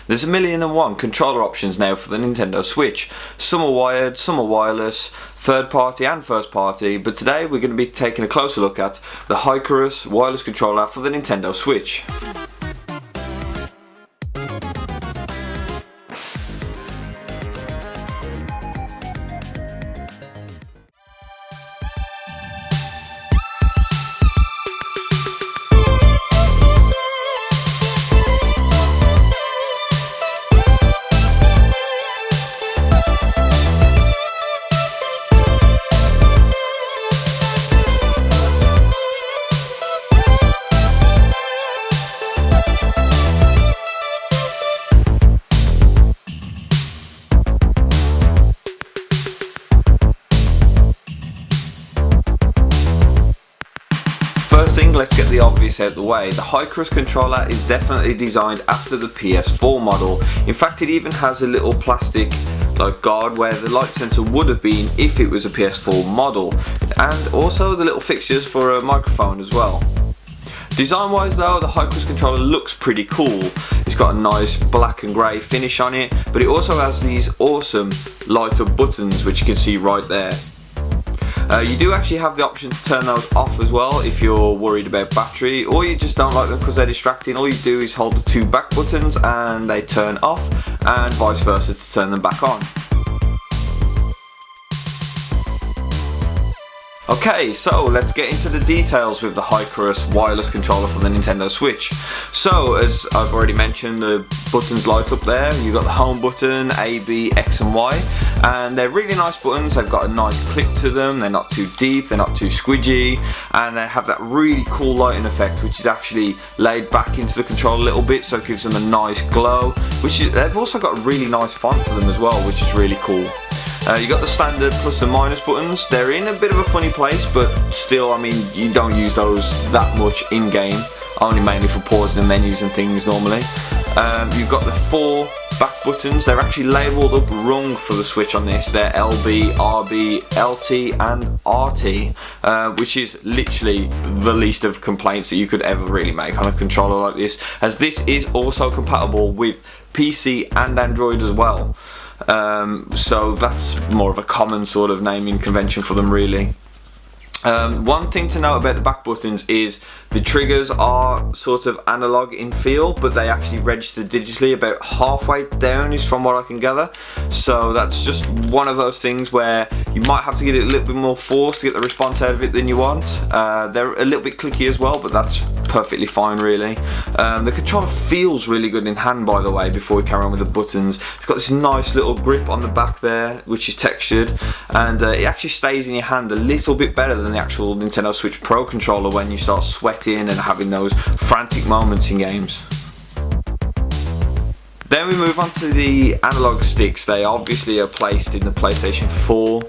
There's 1,000,001 controller options now for the Nintendo Switch. Some are wired, some are wireless, third party and first party, but today we're going to be taking a closer look at the Hycarus wireless controller for the Nintendo Switch. First thing, let's get the obvious out of the way. The Hycarus controller is definitely designed after the PS4 model. In fact, it even has a little plastic guard where the light sensor would have been if it was a PS4 model, and also the little fixtures for a microphone as well. Design wise though, the Hycarus controller looks pretty cool. It's got a nice black and grey finish on it, but it also has these awesome light up buttons which you can see right there. You do actually have the option to turn those off as well if you're worried about battery, or you just don't like them because they're distracting. All you do is hold the two back buttons and they turn off, and vice versa to turn them back on. Okay, so let's get into the details with the Hycarus wireless controller for the Nintendo Switch. So, as I've already mentioned, the buttons light up there. You've got the home button, A, B, X and Y, and they're really nice buttons. They've got a nice click to them, they're not too deep, they're not too squidgy, and they have that really cool lighting effect which is actually laid back into the controller a little bit, so it gives them a nice glow. They've also got a really nice font for them as well, which is really cool. You got the standard plus and minus buttons. They're in a bit of a funny place, but still, I mean, you don't use those that much in game, only mainly for pausing the menus and things normally. You've got the four back buttons. They're actually labelled up wrong for the Switch on this. They're LB, RB, LT and RT, which is literally the least of complaints that you could ever really make on a controller like this, as this is also compatible with PC and Android as well. So that's more of a common sort of naming convention for them really. One thing to note about the back buttons is the triggers are sort of analog in feel, but they actually register digitally about halfway down is from what I can gather. So that's just one of those things where you might have to get it a little bit more force to get the response out of it than you want. They're a little bit clicky as well, but that's perfectly fine really. The controller feels really good in hand, by the way, before we carry on with the buttons. It's got this nice little grip on the back there which is textured, and it actually stays in your hand a little bit better than the actual Nintendo Switch Pro controller when you start sweating and having those frantic moments in games. Then we move on to the analog sticks. They obviously are placed in the PlayStation 4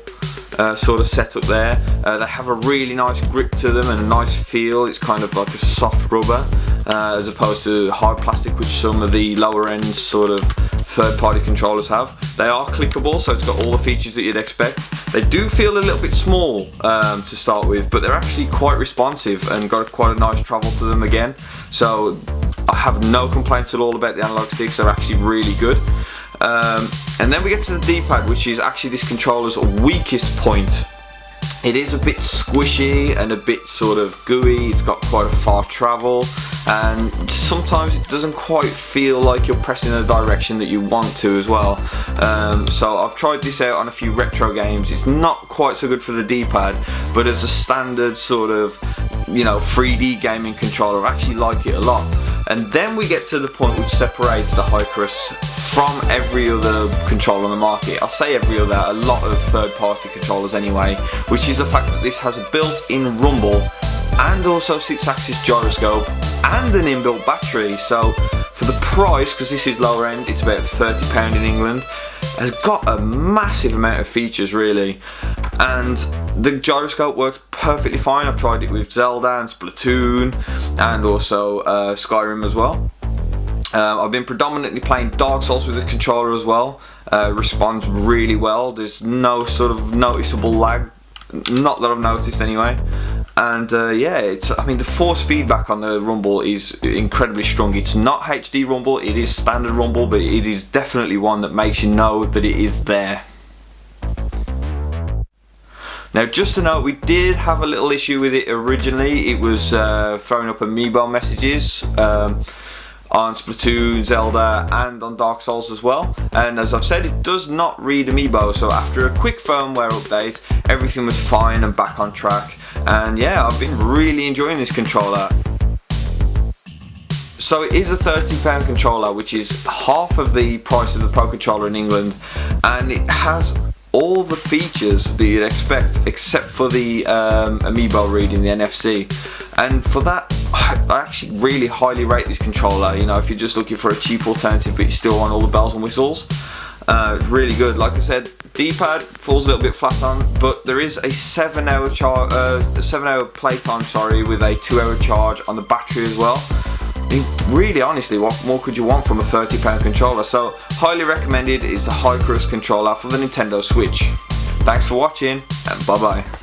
sort of setup there. They have a really nice grip to them and a nice feel. It's kind of like a soft rubber as opposed to hard plastic, which some of the lower end sort of third-party controllers have. They are clickable, so it's got all the features that you'd expect. They do feel a little bit small to start with, but they're actually quite responsive and got quite a nice travel to them again. So I have no complaints at all about the analog sticks. They're actually really good. And then we get to the D-pad, which is actually this controller's weakest point. It is a bit squishy and a bit sort of gooey. It's got quite a far travel, and sometimes it doesn't quite feel like you're pressing in the direction that you want to as well. So I've tried this out on a few retro games. It's not quite so good for the D-pad, but as a standard sort of, you know, 3D gaming controller, I actually like it a lot. And then we get to the point which separates the Hycarus from every other controller on the market. I'll say every other, a lot of third-party controllers anyway, which is the fact that this has a built-in rumble and also 6-axis gyroscope and an inbuilt battery. So for the price, because this is lower end, it's about £30 in England, has got a massive amount of features really, and the gyroscope works perfectly fine. I've tried it with Zelda and Splatoon and also Skyrim as well. I've been predominantly playing Dark Souls with this controller as well. Responds really well. There's no sort of noticeable lag, not that I've noticed anyway. And yeah, I mean the force feedback on the rumble is incredibly strong. It's not HD rumble, it is standard rumble, but it is definitely one that makes you know that it is there. Now, just to note, we did have a little issue with it originally. It was throwing up amiibo messages on Splatoon, Zelda, and on Dark Souls as well. And as I've said, it does not read amiibo, so after a quick firmware update, everything was fine and back on track. And yeah, I've been really enjoying this controller. So it is a £30 controller, which is half of the price of the Pro Controller in England, and it has all the features that you'd expect except for the amiibo reading, the NFC. And for that, I actually really highly rate this controller. You know, if you're just looking for a cheap alternative but you still want all the bells and whistles, it's really good. Like I said, D-pad falls a little bit flat on, but there is a 7-hour playtime, sorry, with a 2-hour charge on the battery as well. Really, honestly, what more could you want from a £30 controller? So, highly recommended is the Hycarus controller for the Nintendo Switch. Thanks for watching, and bye bye.